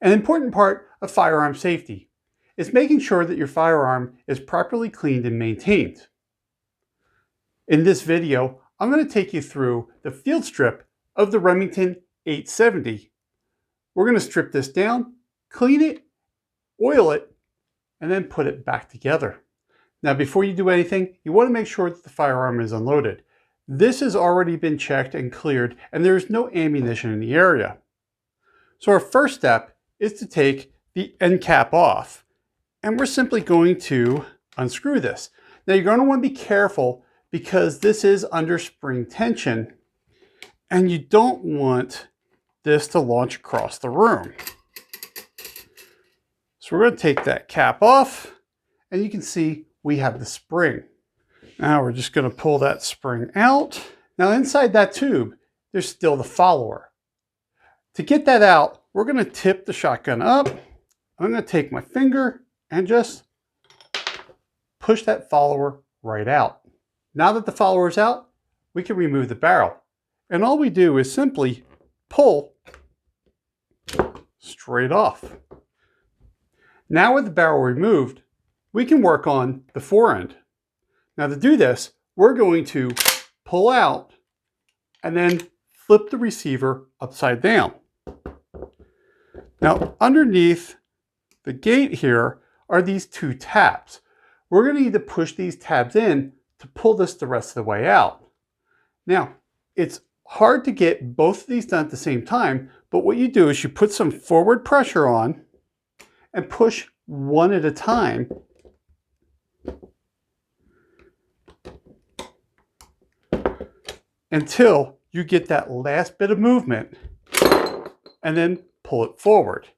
An important part of firearm safety is making sure that your firearm is properly cleaned and maintained. In this video, I'm going to take you through the field strip of the Remington 870. We're going to strip this down, clean it, oil it, and then put it back together. Now, before you do anything, you want to make sure that the firearm is unloaded. This has already been checked and cleared, and there is no ammunition in the area. So our first step is to take the end cap off, and we're simply going to unscrew this. Now, you're going to want to be careful because this is under spring tension, and you don't want this to launch across the room. So we're going to take that cap off, and you can see we have the spring. Now we're just going to pull that spring out. Now inside that tube, there's still the follower. To get that out, we're going to tip the shotgun up. I'm going to take my finger and just push that follower right out. Now that the follower is out, we can remove the barrel. And all we do is simply pull straight off. Now with the barrel removed, we can work on the fore end. Now to do this, we're going to pull out and then flip the receiver upside down. Now underneath the gate here are these two tabs. We're going to need to push these tabs in to pull this the rest of the way out. Now, it's hard to get both of these done at the same time, but what you do is you put some forward pressure on and push one at a time. Until you get that last bit of movement and then pull it forward.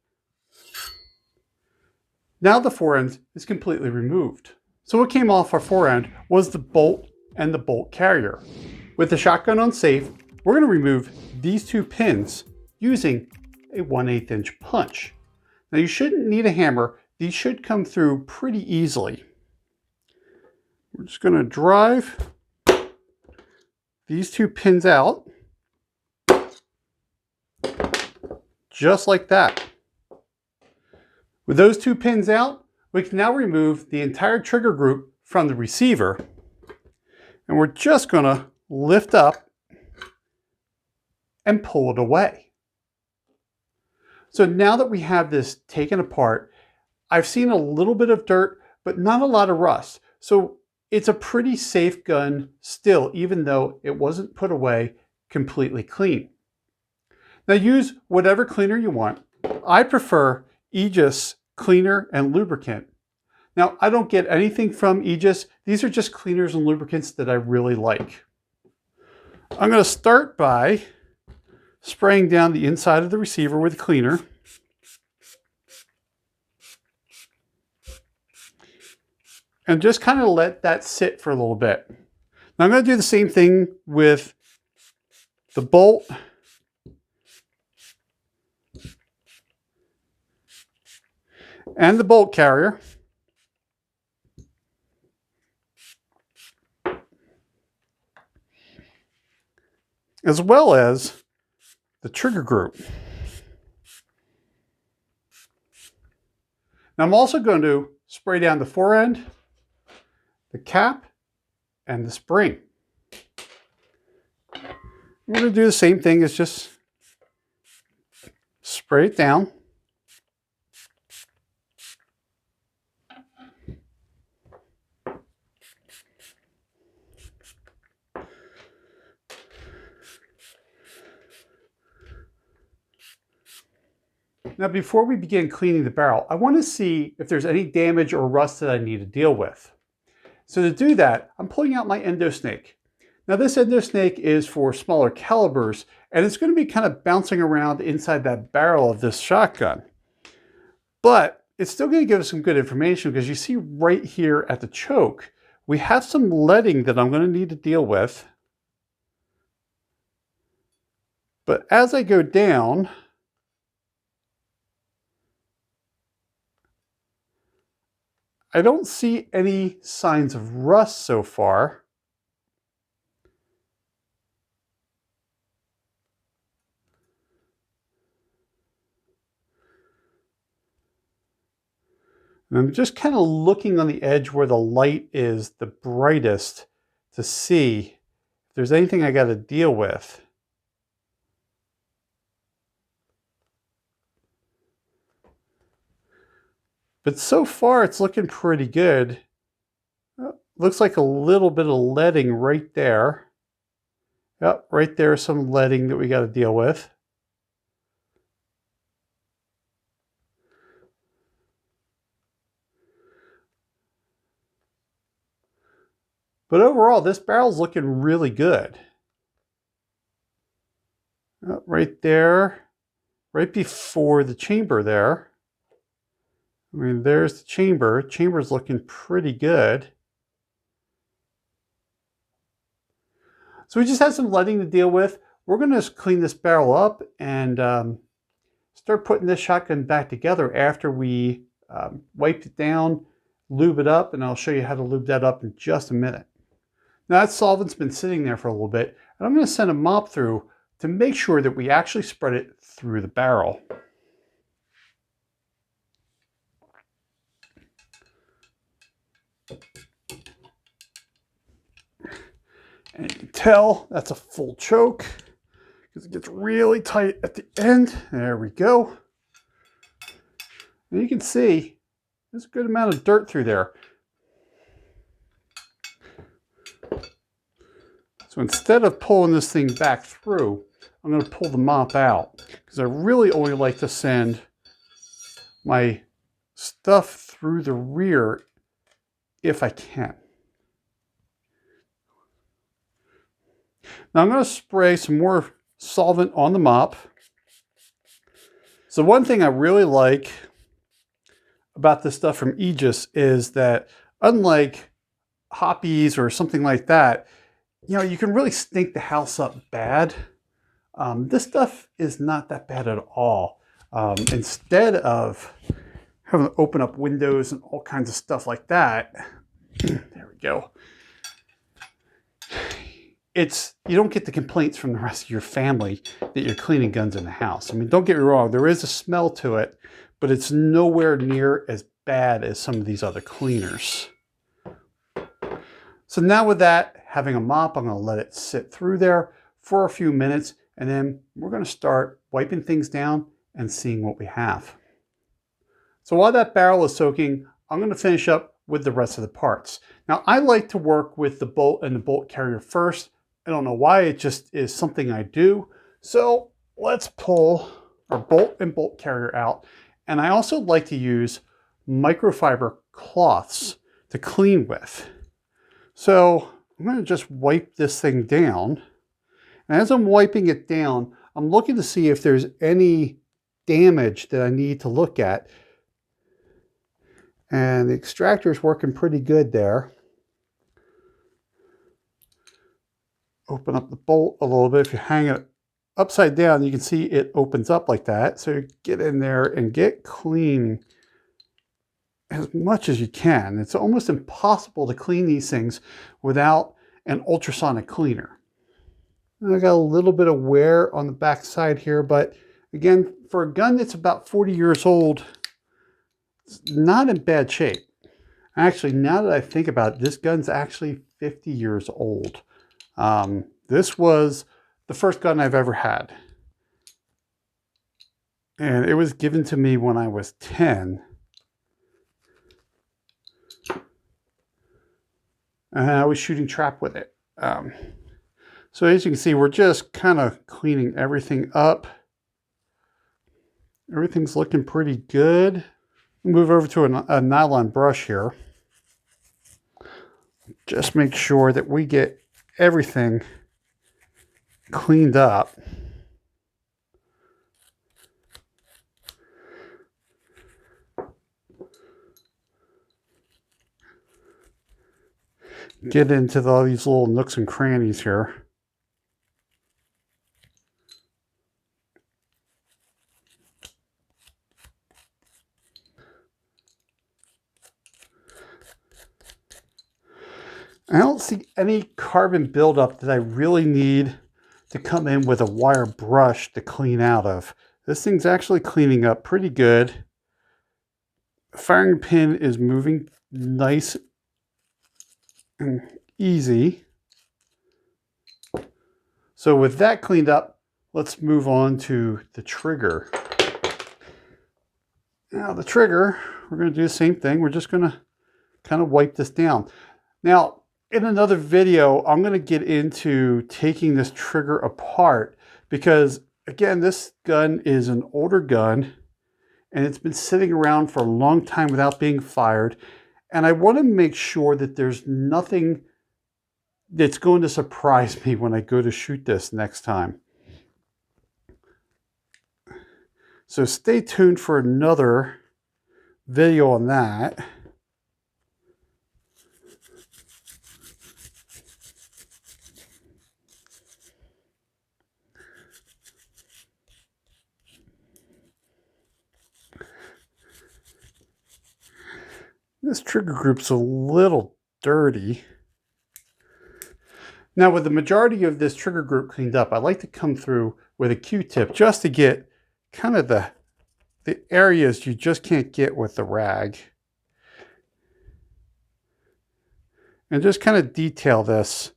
Now the fore end is completely removed. So what came off our fore end was the bolt and the bolt carrier. With the shotgun on safe, we're going to remove these two pins using a 1/8 inch punch. Now you shouldn't need a hammer. These should come through pretty easily. We're just going to drive these two pins out, just like that. With those two pins out, we can now remove the entire trigger group from the receiver. And we're just going to lift up and pull it away. So now that we have this taken apart, I've seen a little bit of dirt, but not a lot of rust. So it's a pretty safe gun still, even though it wasn't put away completely clean. Now use whatever cleaner you want. I prefer Aegis cleaner and lubricant. Now I don't get anything from Aegis. These are just cleaners and lubricants that I really like. I'm going to start by spraying down the inside of the receiver with cleaner. And just kind of let that sit for a little bit. Now I'm going to do the same thing with the bolt and the bolt carrier. As well as the trigger group. Now I'm also going to spray down the fore end, the cap, and the spring. We're going to do the same thing as just spray it down. Now before we begin cleaning the barrel, I want to see if there's any damage or rust that I need to deal with. So to do that, I'm pulling out my endo snake. Now this endo snake is for smaller calibers, and it's going to be kind of bouncing around inside that barrel of this shotgun. But it's still going to give us some good information because you see right here at the choke, we have some leading that I'm going to need to deal with. But as I go down, I don't see any signs of rust so far. And I'm just kind of looking on the edge where the light is the brightest to see if there's anything I got to deal with. But so far it's looking pretty good. Looks like a little bit of leading right there. Yep, right there is some leading that we got to deal with. But overall, this barrel's looking really good. Right there, right before the chamber there. I mean, there's the chamber. Chamber's looking pretty good. So we just have some leading to deal with. We're going to clean this barrel up and start putting this shotgun back together after we wiped it down, lube it up, and I'll show you how to lube that up in just a minute. Now that solvent's been sitting there for a little bit, and I'm going to send a mop through to make sure that we actually spread it through the barrel. And you can tell that's a full choke because it gets really tight at the end. There we go. And you can see there's a good amount of dirt through there. So instead of pulling this thing back through, I'm going to pull the mop out because I really only like to send my stuff through the rear if I can. Now I'm going to spray some more solvent on the mop. So one thing I really like about this stuff from Aegis is that unlike Hoppies or something like that, you know, you can really stink the house up bad. This stuff is not that bad at all. Instead of having to open up windows and all kinds of stuff like that, there we go. You don't get the complaints from the rest of your family that you're cleaning guns in the house. I mean, don't get me wrong, there is a smell to it, but it's nowhere near as bad as some of these other cleaners. So now with that, having a mop, I'm going to let it sit through there for a few minutes, and then we're going to start wiping things down and seeing what we have. So while that barrel is soaking, I'm going to finish up with the rest of the parts. Now, I like to work with the bolt and the bolt carrier first. I don't know why, it just is something I do. So let's pull our bolt and bolt carrier out. And I also like to use microfiber cloths to clean with. So I'm going to just wipe this thing down. And as I'm wiping it down, I'm looking to see if there's any damage that I need to look at. And the extractor is working pretty good there. Open up the bolt a little bit. If you hang it upside down, you can see it opens up like that. So get in there and get clean as much as you can. It's almost impossible to clean these things without an ultrasonic cleaner. And I got a little bit of wear on the back side here, but again, for a gun that's about 40 years old, it's not in bad shape. Actually, now that I think about it, this gun's actually 50 years old. This was the first gun I've ever had. And it was given to me when I was 10. And I was shooting trap with it. So as you can see, we're just kind of cleaning everything up. Everything's looking pretty good. Move over to a nylon brush here. Just make sure that we get everything cleaned up. Get into all these little nooks and crannies here. I don't see any carbon buildup that I really need to come in with a wire brush to clean out of. This thing's actually cleaning up pretty good. The firing pin is moving nice and easy. So with that cleaned up, let's move on to the trigger. Now the trigger, we're going to do the same thing. We're just going to kind of wipe this down. Now, in another video, I'm going to get into taking this trigger apart because, again, this gun is an older gun and it's been sitting around for a long time without being fired. And I want to make sure that there's nothing that's going to surprise me when I go to shoot this next time. So stay tuned for another video on that. This trigger group's a little dirty. Now with the majority of this trigger group cleaned up, I like to come through with a Q-tip just to get kind of the areas you just can't get with the rag. And just kind of detail this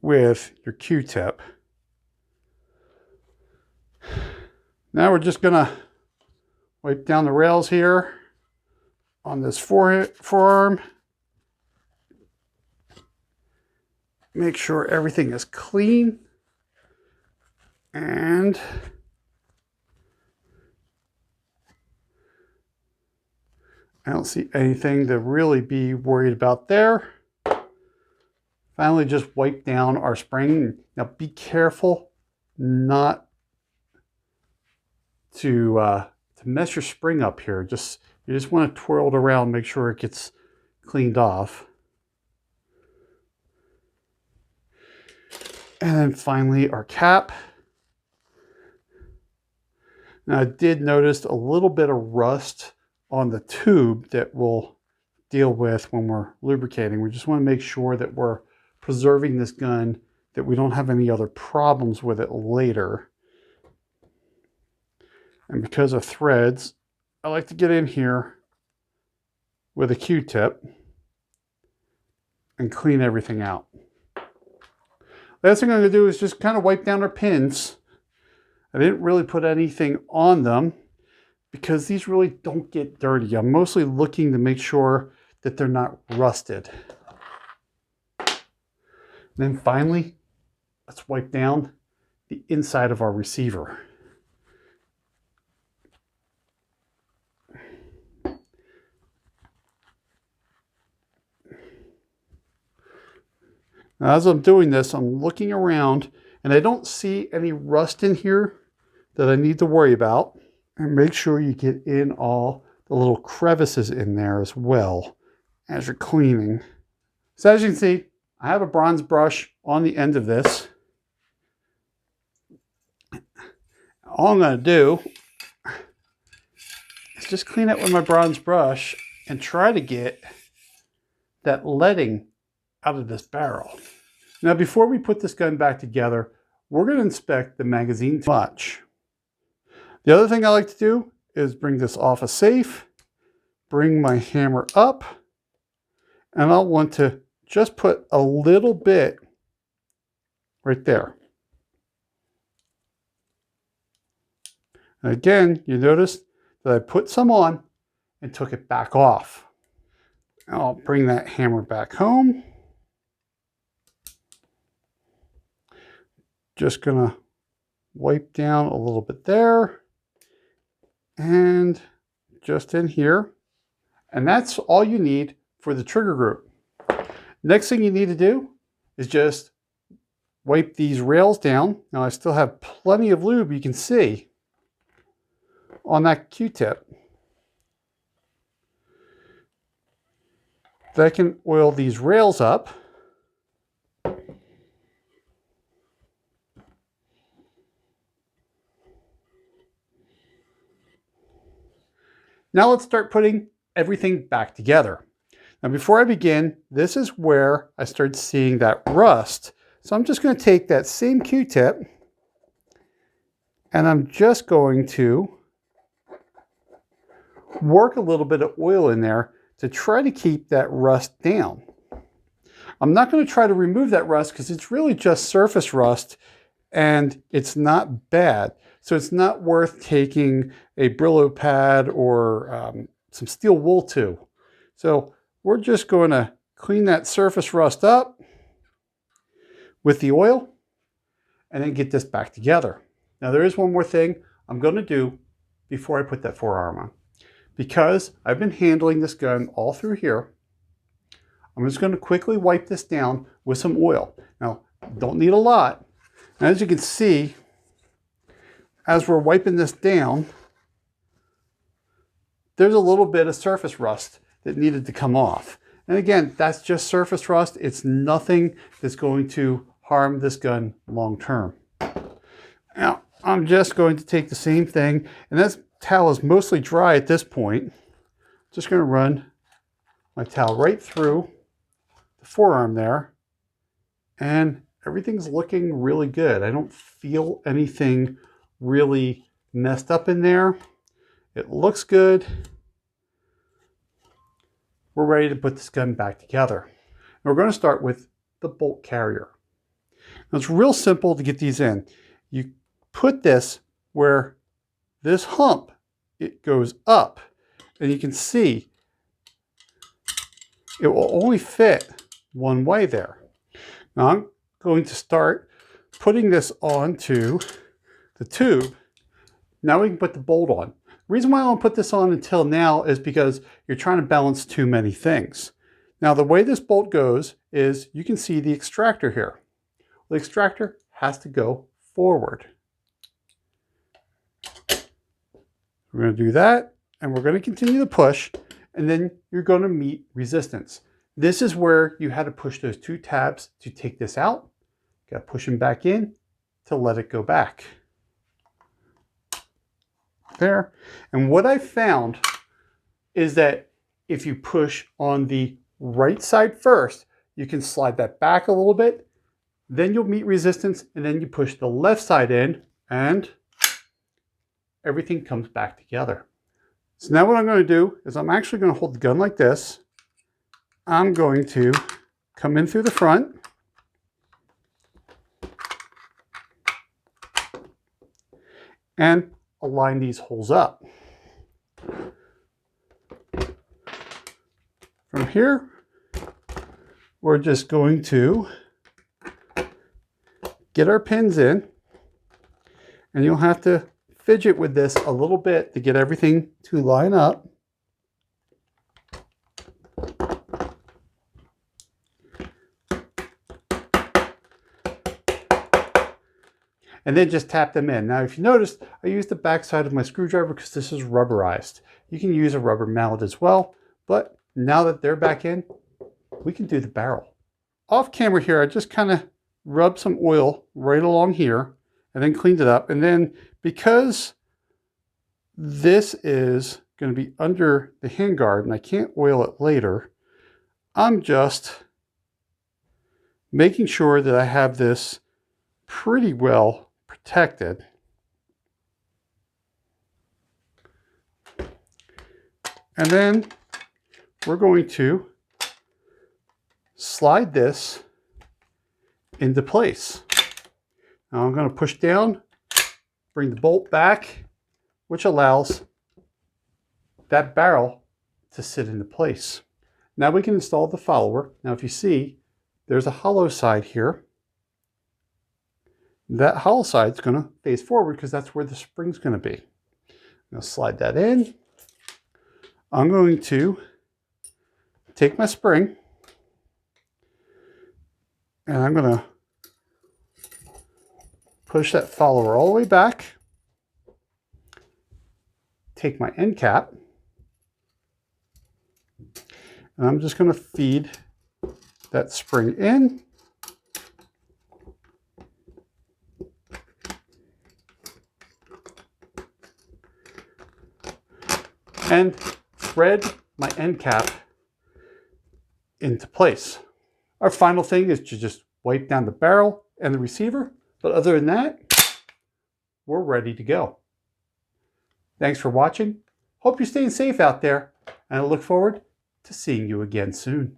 with your Q-tip. Now we're just going to wipe down the rails here on this forearm. Make sure everything is clean. And I don't see anything to really be worried about there. Finally, just wipe down our spring. Now be careful not to mess your spring up here. You just want to twirl it around, make sure it gets cleaned off. And then finally our cap. Now I did notice a little bit of rust on the tube that we'll deal with when we're lubricating. We just want to make sure that we're preserving this gun, that we don't have any other problems with it later. And because of threads, I like to get in here with a Q-tip and clean everything out. Last thing I'm going to do is just kind of wipe down our pins. I didn't really put anything on them because these really don't get dirty. I'm mostly looking to make sure that they're not rusted. And then finally, let's wipe down the inside of our receiver. Now, as I'm doing this, I'm looking around and I don't see any rust in here that I need to worry about. And make sure you get in all the little crevices in there as well as you're cleaning. So as you can see, I have a bronze brush on the end of this. All I'm going to do is just clean it with my bronze brush and try to get that leading out of this barrel. Now before we put this gun back together, we're going to inspect the magazine much. The other thing I like to do is bring this off a safe, bring my hammer up, and I'll want to just put a little bit right there. And again, you notice that I put some on and took it back off. I'll bring that hammer back home. Just gonna wipe down a little bit there and just in here. And that's all you need for the trigger group. Next thing you need to do is just wipe these rails down. Now I still have plenty of lube, you can see, on that Q-tip. Then I can oil these rails up. Now let's start putting everything back together. Now before I begin, this is where I start seeing that rust. So I'm just going to take that same Q-tip and I'm just going to work a little bit of oil in there to try to keep that rust down. I'm not going to try to remove that rust because it's really just surface rust and it's not bad. So it's not worth taking a Brillo pad or some steel wool to. So we're just going to clean that surface rust up with the oil and then get this back together. Now there is one more thing I'm going to do before I put that forearm on. Because I've been handling this gun all through here, I'm just going to quickly wipe this down with some oil. Now, don't need a lot. And as you can see, as we're wiping this down, there's a little bit of surface rust that needed to come off. And again, that's just surface rust. It's nothing that's going to harm this gun long term. Now, I'm just going to take the same thing, and this towel is mostly dry at this point. Just going to run my towel right through the forearm there, and everything's looking really good. I don't feel anything really messed up in there. It looks good. We're ready to put this gun back together. And we're going to start with the bolt carrier. Now, it's real simple to get these in. You put this where this hump, it goes up, and you can see it will only fit one way there. Now I'm going to start putting this onto the tube. Now we can put the bolt on. The reason why I don't put this on until now is because you're trying to balance too many things. Now the way this bolt goes is you can see the extractor here. The extractor has to go forward. We're going to do that, and we're going to continue to push, and then you're going to meet resistance. This is where you had to push those two tabs to take this out. Got to push them back in to let it go back. There. And what I found is that if you push on the right side first, you can slide that back a little bit, then you'll meet resistance, and then you push the left side in, and everything comes back together. So now what I'm going to do is I'm actually going to hold the gun like this. I'm going to come in through the front. And align these holes up. From here, we're just going to get our pins in, and you'll have to fidget with this a little bit to get everything to line up. And then just tap them in. Now, if you notice, I used the back side of my screwdriver because this is rubberized. You can use a rubber mallet as well, but now that they're back in, we can do the barrel. Off camera here, I just kind of rubbed some oil right along here and then cleaned it up. And then because this is going to be under the handguard and I can't oil it later, I'm just making sure that I have this pretty well protected. And then we're going to slide this into place. Now I'm going to push down, bring the bolt back, which allows that barrel to sit into place. Now we can install the follower. Now if you see, there's a hollow side here. That hollow side is going to face forward because that's where the spring's going to be. I'm going to slide that in. I'm going to take my spring and I'm going to push that follower all the way back. Take my end cap and I'm just going to feed that spring in. And thread my end cap into place. Our final thing is to just wipe down the barrel and the receiver, but other than that, we're ready to go. Thanks for watching. Hope you're staying safe out there, and I look forward to seeing you again soon.